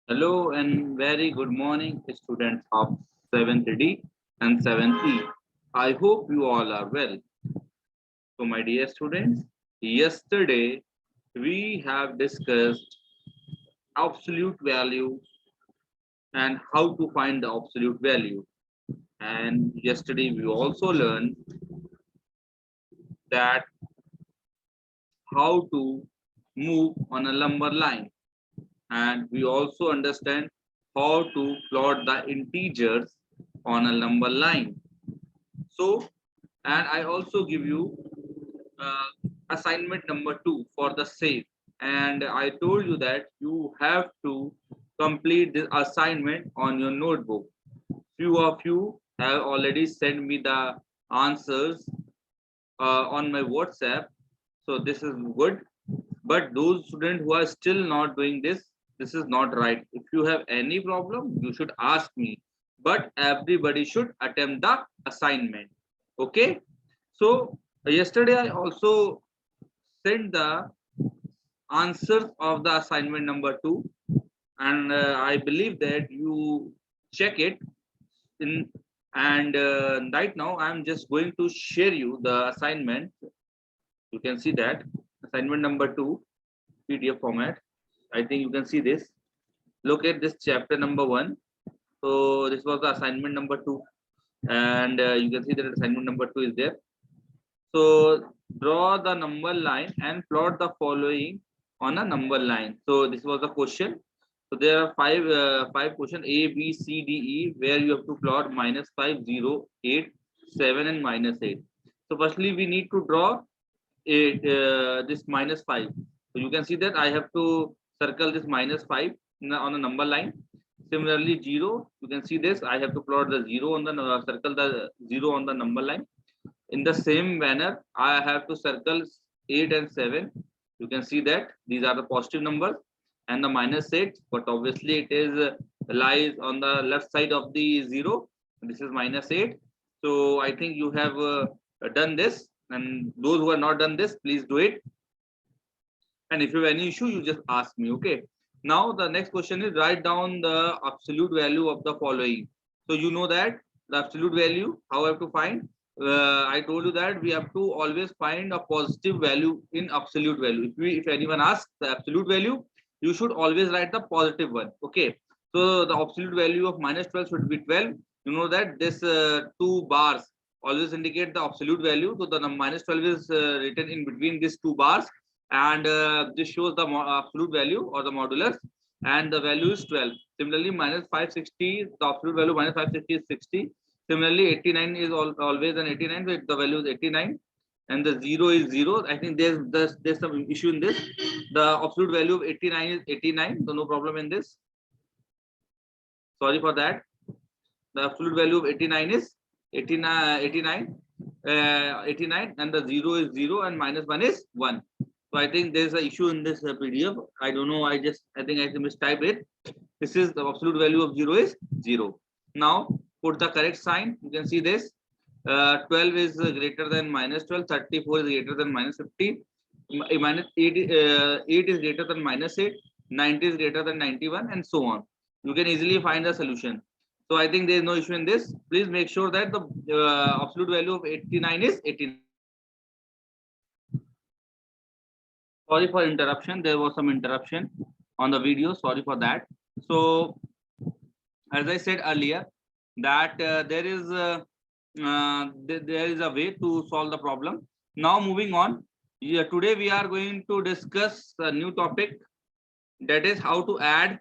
Hello and very good morning, students of 7th D and 7th E. I hope you all are well. So, my dear students, yesterday we have discussed absolute value and how to find the absolute value. And yesterday we also learned that how to move on a number line. And we also understand how to plot the integers on a number line. So, and I also give you assignment number 2 for the same. And I told you that you have to complete this assignment on your notebook. Few of you have already sent me the answers on my WhatsApp. So this is good. But those students who are still not doing this is not right. If you have any problem, you should ask me. But everybody should attempt the assignment. Okay. So yesterday I also sent the answers of the assignment number 2, and I believe that you check it in. And right now I'm just going to share you the assignment. You can see that assignment number 2 PDF format. I think you can see this. Look at this chapter number 1. So this was the assignment number 2, and you can see that assignment number 2 is there. So draw the number line and plot the following on a number line. So this was the question. So there are five questions A, B, C, D, E, where you have to plot -5, 0, 8, 7, and -8. So firstly, we need to draw this -5. So you can see that I have to circle this -5 on a number line. Similarly, 0, you can see this. I have to plot the 0 on the circle the 0 on the number line. In the same manner, I have to circle 8 and 7. You can see that these are the positive numbers, and the -8, but obviously it is lies on the left side of the 0. This is -8. So I think you have done this, and those who have not done this, please do it. And if you have any issue, you just ask me. Okay. Now the next question is write down the absolute value of the following. So you know that the absolute value, how I have to find. I told you that we have to always find a positive value in absolute value. If anyone asks the absolute value, you should always write the positive one. Okay. So the absolute value of -12 should be 12. You know that this two bars always indicate the absolute value. So the -12 is written in between these two bars, and this shows the absolute value or the modulus, and the value is 12. Similarly, -560, the absolute value -560 is 60. Similarly, 89 is always an 89, so the value is 89, and the 0 is 0. I think there's some issue in this. The absolute value of 89 is 89, so no problem in this. Sorry for that. The absolute value of 89 is 89, and the 0 is 0, and -1 is 1. So I think there's an issue in this PDF. I don't know. I think I mistyped it. This is the absolute value of 0 is 0. Now put the correct sign. You can see this. 12 is greater than -12. 34 is greater than -50. -8 is greater than -8. 90 is greater than 91, and so on. You can easily find the solution. So I think there is no issue in this. Please make sure that the absolute value of 89 is 89. Sorry for interruption. There was some interruption on the video. Sorry for that. So, as I said earlier, that there is a way to solve the problem. Now, moving on. Yeah, today we are going to discuss a new topic, that is how to add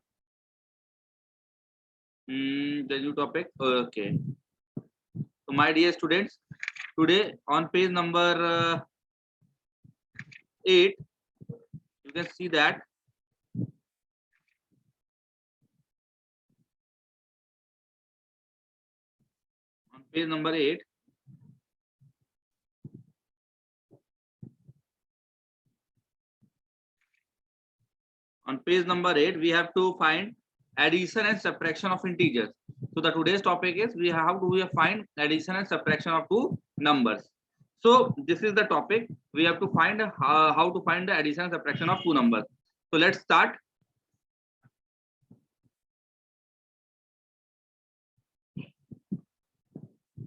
the new topic. Okay. So, my dear students, today on page number 8, you can see that on page number 8, we have to find addition and subtraction of integers. So the today's topic is how do we find addition and subtraction of two numbers. So this is the topic. We have to find how to find the addition and subtraction of two numbers. So let's start.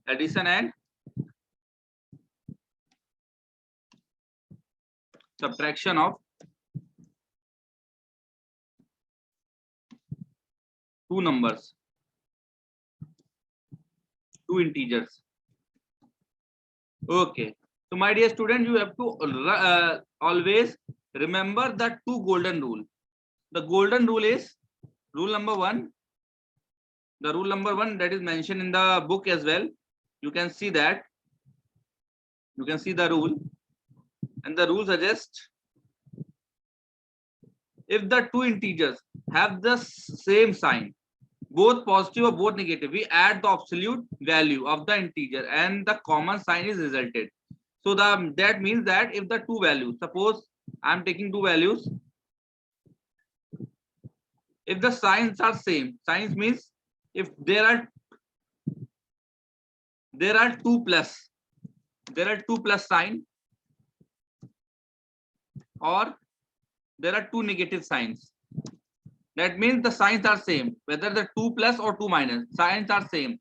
addition and subtraction of two numbers, two integers. Okay, so my dear student, you have to always remember the two golden rule. The golden rule is rule number one. The rule number one that is mentioned in the book as well. You can see that. You can see the rule, and the rule suggests if the two integers have the same sign, both positive or both negative, we add the absolute value of the integer and the common sign is resulted. So that means that if the two values, suppose I am taking two values, if the signs are same, signs means if there are two plus, there are two plus sign, or there are two negative signs. That means the signs are same, whether the 2 plus or 2 minus, signs are same.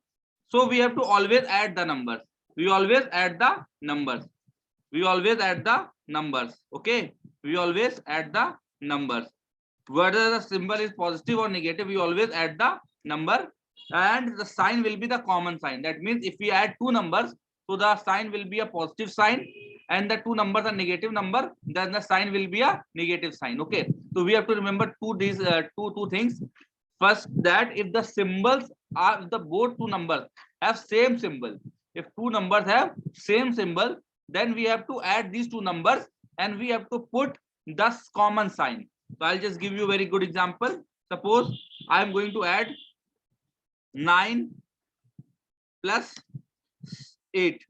So we have to always add the numbers. We always add the numbers. We always add the numbers. Okay. We always add the numbers. Whether the symbol is positive or negative, we always add the number, and the sign will be the common sign. That means if we add two numbers, so the sign will be a positive sign, and the two numbers are negative number, then the sign will be a negative sign. Okay, so we have to remember two things. First, that if the symbols are, the both two numbers have same symbol, if two numbers have same symbol, then we have to add these two numbers and we have to put the common sign. So I'll just give you a very good example. Suppose I am going to add 9 plus 8.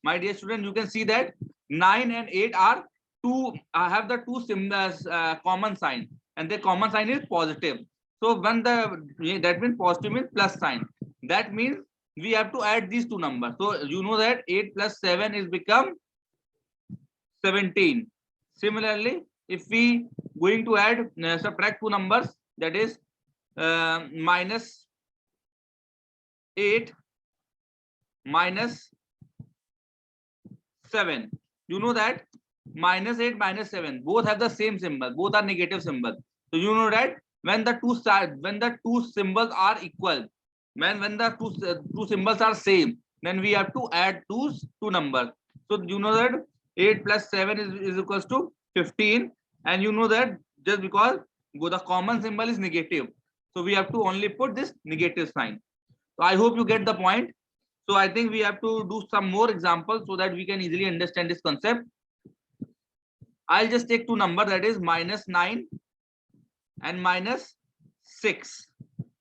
My dear student, you can see that 9 and 8 are two, have the two symbols, common sign, and the common sign is positive. So when that means positive means plus sign. That means we have to add these two numbers. So you know that 8 plus 7 is become 17. Similarly, if we going to add subtract two numbers, that is minus 8 minus 7, you know that minus 8 minus 7 both have the same symbol, both are negative symbol. So you know that when the two symbols are equal, when the two symbols are same, then we have to add two numbers. So you know that 8 plus 7 is equals to 15, and you know that just because the common symbol is negative, so we have to only put this negative sign. So I hope you get the point. So I think we have to do some more examples so that we can easily understand this concept. I'll just take two numbers, that is minus 9 and minus 6.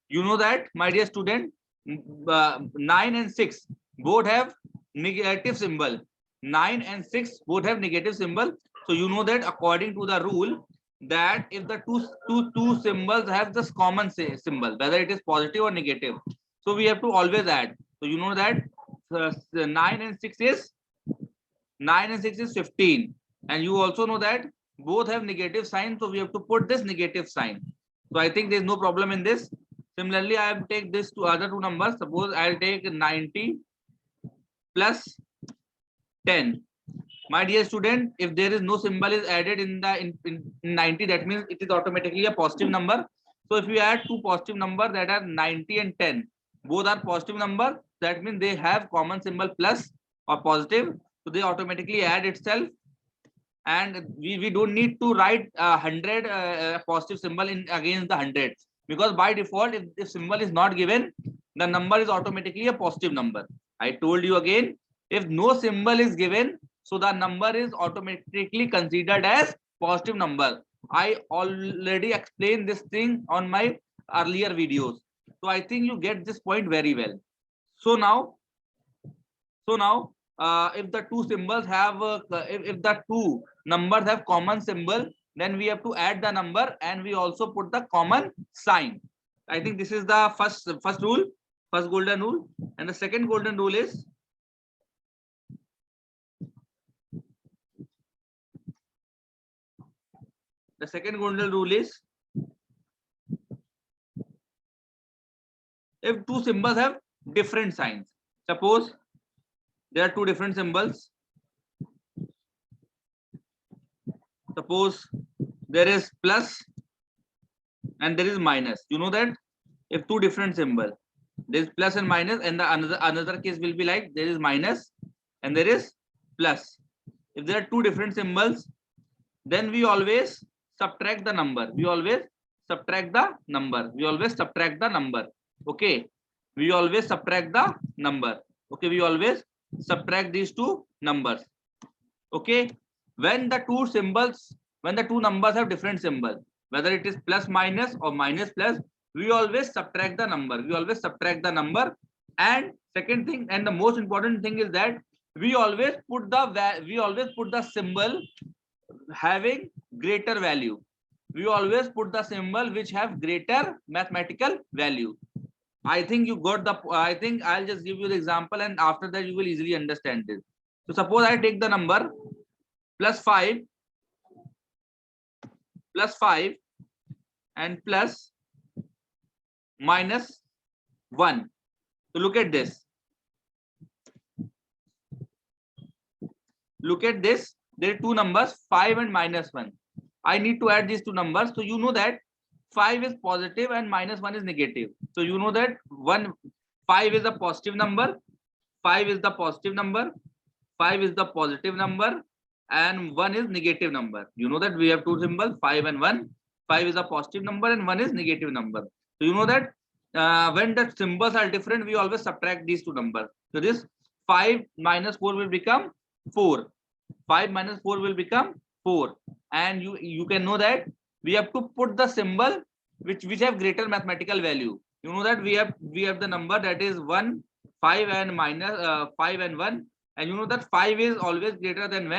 You know that, my dear student, 9 and 6 both have negative symbol. 9 and 6 both have negative symbol. So you know that according to the rule, that if the two symbols have this common symbol, whether it is positive or negative, so we have to always add. So you know that 9 and 6 is 15, and you also know that both have negative sign, so we have to put this negative sign. So I think there is no problem in this. Similarly, I will take this to other two numbers. Suppose I'll take 90 plus 10. My dear student, if there is no symbol is added in 90, that means it is automatically a positive number. So if you add two positive numbers that are 90 and 10, both are positive numbers, that means they have common symbol plus or positive, so they automatically add itself, and we don't need to write 100 positive symbol in against the 100, because by default if the symbol is not given, the number is automatically a positive number. I told you again, if no symbol is given, so the number is automatically considered as positive number. I already explained this thing on my earlier videos, so I think you get this point very well. So now if the two symbols have if the two numbers have common symbol, then we have to add the number and we also put the common sign. I think this is the first rule, first golden rule. And the second golden rule is if two symbols have different signs. Suppose there are two different symbols. Suppose there is plus and there is minus. You know that if two different symbol, there is plus and minus, and the another case will be like there is minus and there is plus. If there are two different symbols, then we always subtract the number. We always subtract the number. We always subtract the number. Okay. We always subtract the number. Okay. We always subtract these two numbers. Okay. When the two symbols, when the two numbers have different symbol, whether it is plus minus or minus plus, we always subtract the number. We always subtract the number. And second thing, and the most important thing is that we always put the symbol having greater value. We always put the symbol which have greater mathematical value. I think you got the, I think I'll just give you the example, and after that you will easily understand this. So suppose I take the number plus 5 and plus minus 1. So look at this. Look at this. There are two numbers, 5 and minus 1. I need to add these two numbers. So you know that 5 is positive and minus 1 is negative. So you know that 5 is a positive number, 5 is the positive number, 5 is the positive number, and 1 is negative number. You know that we have two symbols, 5 and 1. 5 is a positive number and 1 is negative number. So you know that when the symbols are different, we always subtract these two numbers. So this 5 minus 4 will become 4. 5 minus 4 will become 4. And you can know that we have to put the symbol which have greater mathematical value. You know that we have the number that is 1, 5 and minus 5 and 1, and you know that 5 is always greater than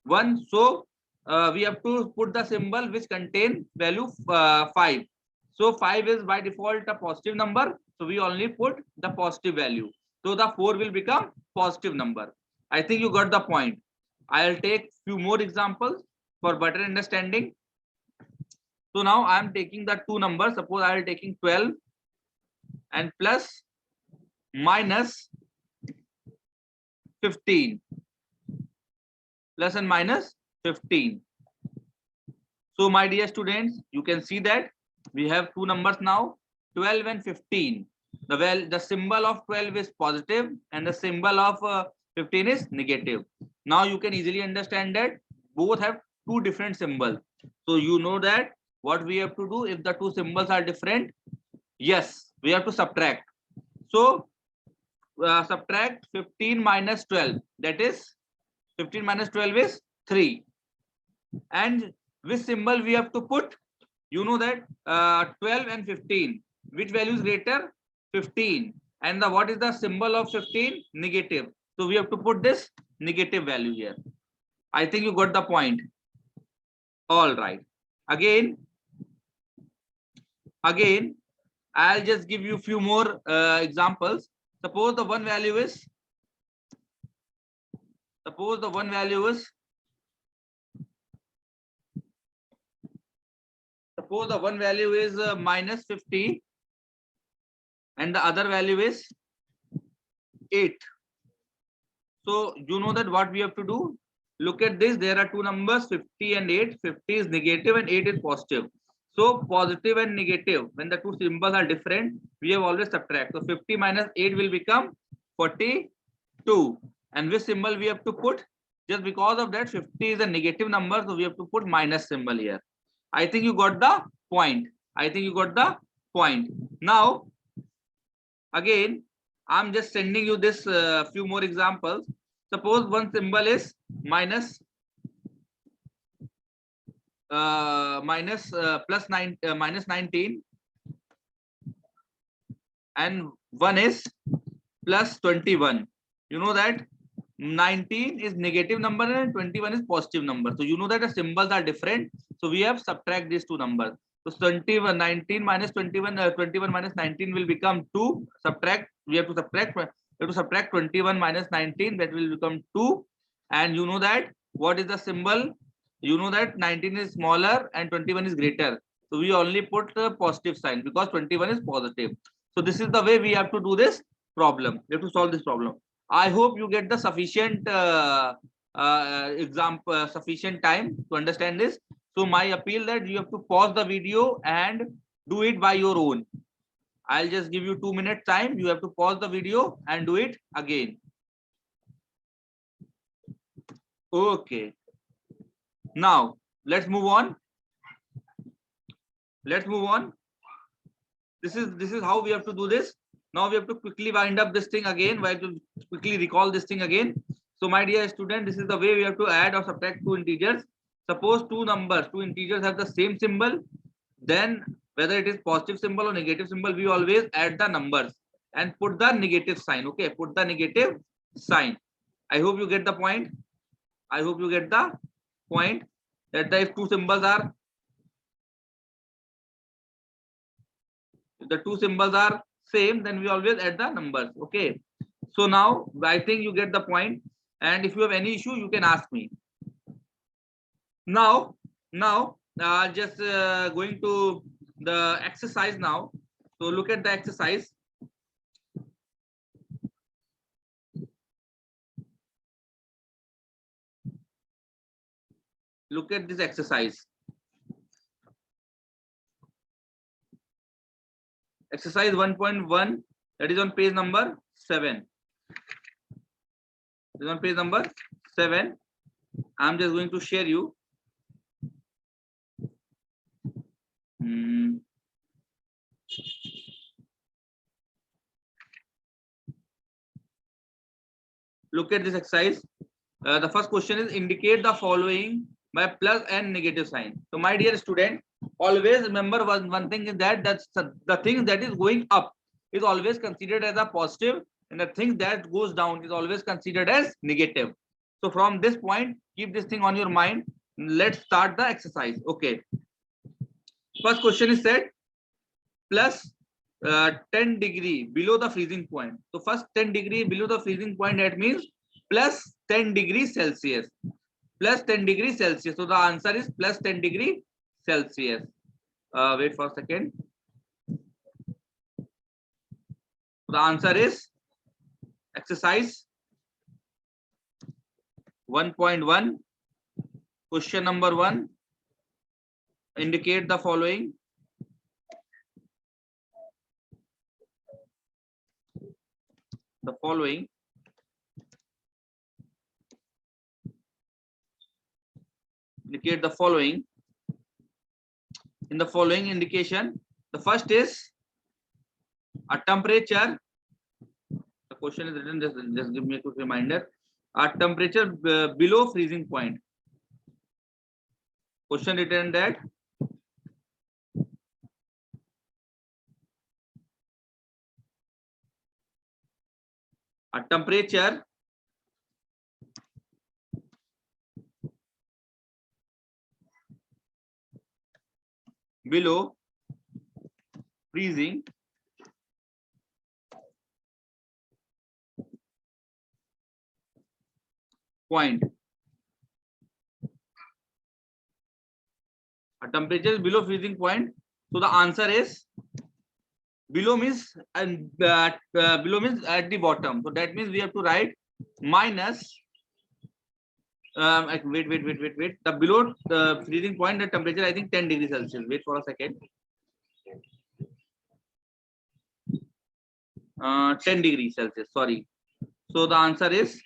1. So we have to put the symbol which contain value 5. So 5 is by default a positive number, so we only put the positive value. So the 4 will become positive number. I think you got the point. I'll take few more examples for better understanding. So now I am taking the two numbers. Suppose I am taking 12 and plus minus 15. Plus and minus 15. So my dear students, you can see that we have two numbers now, 12 and 15. The symbol of 12 is positive and the symbol of 15 is negative. Now you can easily understand that both have two different symbols. So you know that what we have to do if the two symbols are different. Yes, we have to subtract. So subtract 15 minus 12. That is 15 minus 12 is 3. And which symbol we have to put? You know that 12 and 15. Which value is greater? 15. And what is the symbol of 15? Negative. So we have to put this negative value here. I think you got the point. All right. Again, I'll just give you a few more examples. Suppose the one value is minus 50 and the other value is 8. So you know that what we have to do. Look at this. There are two numbers, 50 and 8. 50 is negative and 8 is positive. So positive and negative, when the two symbols are different, we have always subtract. So 50 minus 8 will become 42. And which symbol we have to put? Just because of that 50 is a negative number, so we have to put minus symbol here. I think you got the point. Now, again, I'm just sending you this few more examples. Suppose one symbol is minus plus 19 and one is plus 21. You know that 19 is negative number and 21 is positive number. So you know that the symbols are different. So we have subtract these two numbers. So 19 minus 21, 21 minus 19 will become 2. Subtract. We have to subtract 21 minus 19. That will become 2. And you know that what is the symbol? You know that 19 is smaller and 21 is greater. So we only put the positive sign because 21 is positive. So this is the way we have to do this problem. You have to solve this problem. I hope you get the sufficient example, sufficient time to understand this. So my appeal that you have to pause the video and do it by your own. I'll just give you 2 minutes time. You have to pause the video and do it again. Okay. Now let's move on. Let's move on. This is how we have to do this. Now we have to quickly wind up this thing again. We have to quickly recall this thing again. So my dear student, this is the way we have to add or subtract two integers. Suppose two integers have the same symbol, then whether it is positive symbol or negative symbol, we always add the numbers and put the negative sign. Okay, put the negative sign. I hope you get the point. I hope you get the point that if two symbols are, if the two symbols are same, then we always add the numbers. Okay, so now I think you get the point, and if you have any issue you can ask me. Now just going to the exercise now. So look at the exercise. Look at this exercise. Exercise 1.1, that is on page number 7. It is on page number 7. I'm just going to share you. Look at this exercise. The first question is indicate the following by plus and negative sign. So my dear student, always remember one thing is that the thing that is going up is always considered as a positive, and the thing that goes down is always considered as negative. So from this point, keep this thing on your mind. Let's start the exercise. Okay. First question is said plus 10 degree below the freezing point. So first 10 degree below the freezing point, that means plus 10 degrees Celsius. Plus 10 degrees Celsius. So the answer is plus 10 degree Celsius. Wait for a second. The answer is exercise 1.1. Question number 1. Indicate the following. The following. Indicate the following. In the following indication, the first is a temperature. The question is written, just give me a quick reminder. A temperature below freezing point. Question written that a temperature below freezing point. A temperature is below freezing point. So the answer is below means below means at the bottom. So that means we have to write minus. Wait. The below the freezing point, the temperature I think 10 degrees Celsius. Wait for a second. 10 degrees Celsius. Sorry. So the answer is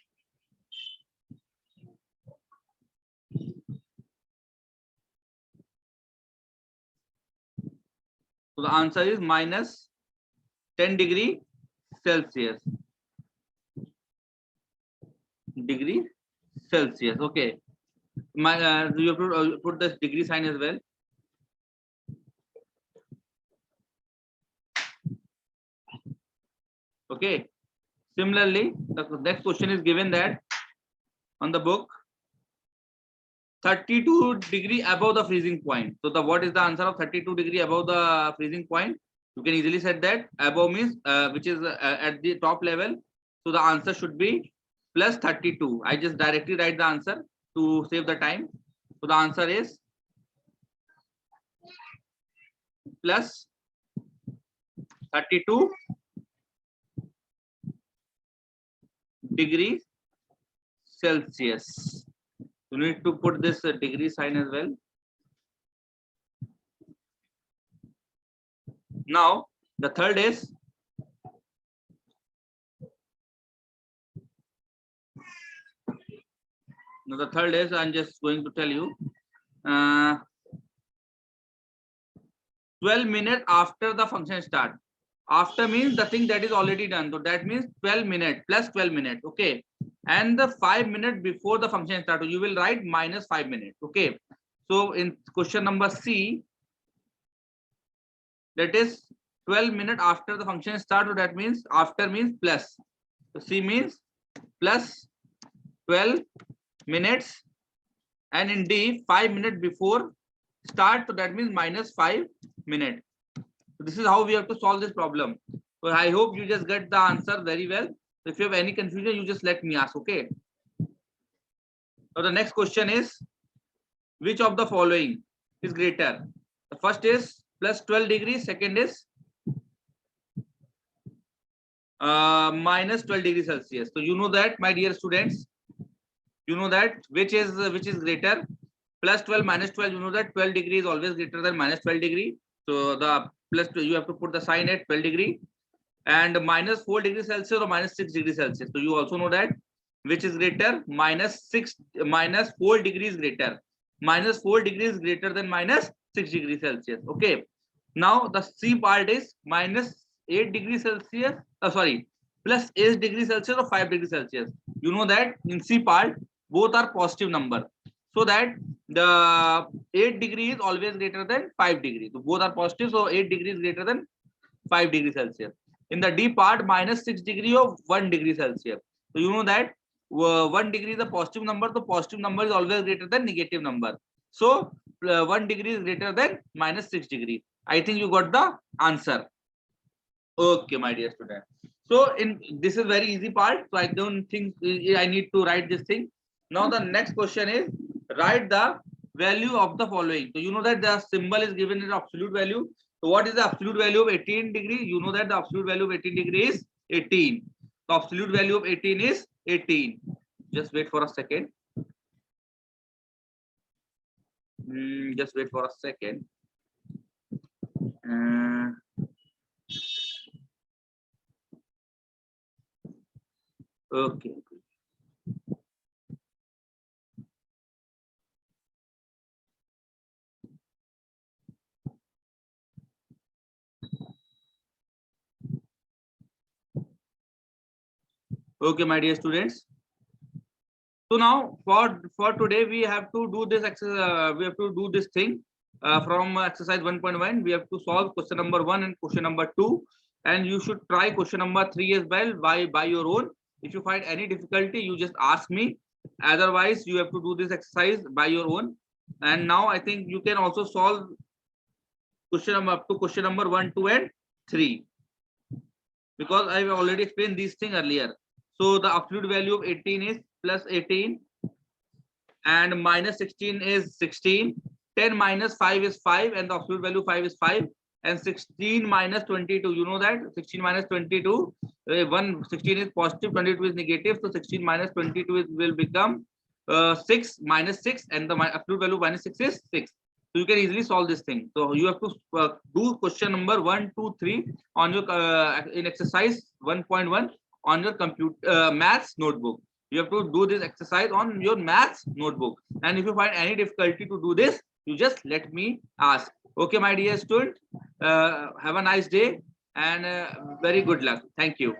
minus 10 degree Celsius. Degree Celsius. Okay. You have to put the degree sign as well. Okay. Similarly, the next question is given that on the book 32 degree above the freezing point. So what is the answer of 32 degree above the freezing point? You can easily say that above means which is at the top level. So the answer should be plus 32. I just directly write the answer to save the time. So the answer is plus 32 degree Celsius. You need to put this degree sign as well. Now the third is I'm just going to tell you 12 minutes after the function start. After means the thing that is already done, so that means 12 minutes plus 12 minutes, okay, and the 5 minutes before the function start, so you will write minus 5 minutes, okay. So in question number C, that is 12 minutes after the function start, so that means after means plus, so C means plus 12 minutes, and in D 5 minutes before start, so that means minus 5 minutes. So this is how we have to solve this problem. So I hope you just get the answer very well. If you have any confusion, you just let me ask, okay. So the next question is, which of the following is greater? The first is plus 12 degrees, second is minus 12 degrees Celsius. So you know that, my dear students, you know that which is greater. Plus 12 minus 12, you know that 12 degree is always greater than minus 12 degree. So the plus 12, you have to put the sign at 12 degree, and minus 4 degrees Celsius or minus 6 degrees Celsius. So you also know that which is greater, minus 4 degrees greater. Minus 4 degrees greater than minus 6 degrees Celsius. Okay. Now the C part is minus 8 degrees Celsius. Plus 8 degrees Celsius or 5 degrees Celsius. You know that in C part both are positive number. So that the 8 degree is always greater than 5 degrees. So both are positive. So 8 degrees greater than 5 degrees Celsius. In the D part, minus 6 degree of 1 degree Celsius. So you know that 1 degree is a positive number. The positive number is always greater than negative number. So 1 degree is greater than minus 6 degree. I think you got the answer. Okay, my dear student. So this is very easy part. So I don't think I need to write this thing. Now the next question is, write the value of the following. So you know that the symbol is given in absolute value. So what is the absolute value of 18 degree? You know that the absolute value of 18 degree is 18. The absolute value of 18 is 18. Just wait for a second. Just wait for a second. Okay. Okay, my dear students. So now for today we have to do this exercise. We have to do this thing from exercise 1.1. We have to solve question number 1 and question number 2, and you should try question number 3 as well by your own. If you find any difficulty, you just ask me. Otherwise, you have to do this exercise by your own. And now I think you can also solve question number up to question number 1, 2, and 3, because I have already explained these things earlier. So the absolute value of 18 is plus 18, and minus 16 is 16. 10 minus 5 is 5, and the absolute value 5 is 5. And 16 minus 22, you know that 16 minus 22, 16 is positive, 22 is negative. So 16 minus 22 will become 6 minus 6, and the absolute value minus 6 is 6. So you can easily solve this thing. So you have to do question number 1, 2, 3 on your in exercise 1.1 on your computer maths notebook. You have to do this exercise on your maths notebook. And if you find any difficulty to do this, you just let me ask. Okay, my dear student, have a nice day and very good luck. Thank you.